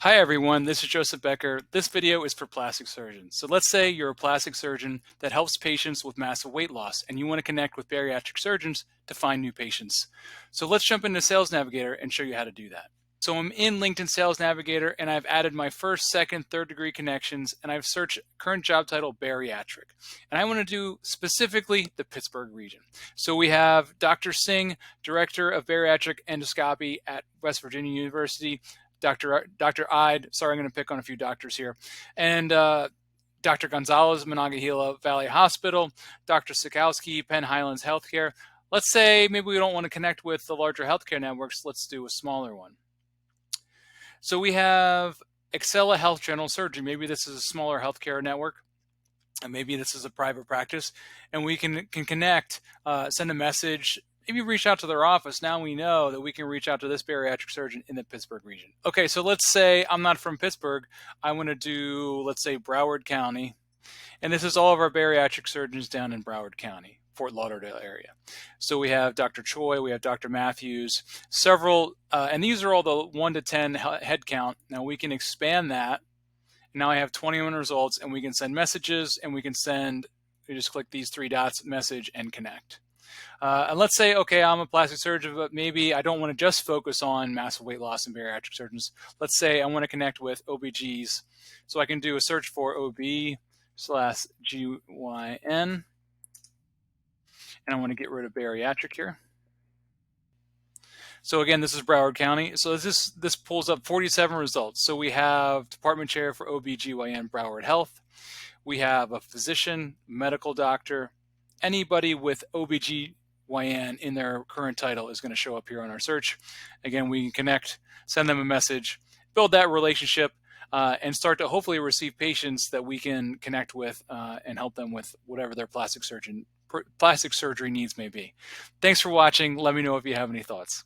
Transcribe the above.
Hi everyone, this is Joseph Becker. This video is for plastic surgeons. So let's say you're a plastic surgeon that helps patients with massive weight loss and you want to connect with bariatric surgeons to find new patients. So let's jump into Sales Navigator and show you how to do that. So I'm in LinkedIn Sales Navigator and I've added my first, second, third degree connections and I've searched current job title bariatric. And I want to do specifically the Pittsburgh region. So we have Dr. Singh, Director of Bariatric Endoscopy at West Virginia University, Dr. Ide, sorry, I'm going to pick on a few doctors here, and Dr. Gonzalez, Monongahela Valley Hospital, Dr. Sikowski, Penn Highlands Healthcare. Let's say maybe we don't want to connect with the larger healthcare networks. Let's do a smaller one. So we have Excella Health General Surgery. Maybe this is a smaller healthcare network, and maybe this is a private practice, and we can connect, send a message, maybe reach out to their office. Now we know that we can reach out to this bariatric surgeon in the Pittsburgh region. Okay, so let's say I'm not from Pittsburgh. I want to do, let's say, Broward County. And this is all of our bariatric surgeons down in Broward County, Fort Lauderdale area. So we have Dr. Choi, we have Dr. Matthews, several, and these are all the 1 to 10 head count. Now we can expand that. Now I have 21 results, and we can send messages, and we can send, we just click these 3 dots, message, and connect. And let's say, okay, I'm a plastic surgeon, but maybe I don't want to just focus on massive weight loss and bariatric surgeons. Let's say I want to connect with OBGs. So I can do a search for OB/GYN, and I want to get rid of bariatric here. So again, this is Broward County. So this pulls up 47 results. So we have department chair for OB/GYN Broward Health. We have a physician, medical doctor, anybody with OB/GYN in their current title is going to show up here on our search. Again, we can connect, send them a message, build that relationship, and start to hopefully receive patients that we can connect with and help them with whatever their plastic surgery needs may be. Thanks for watching. Let me know if you have any thoughts.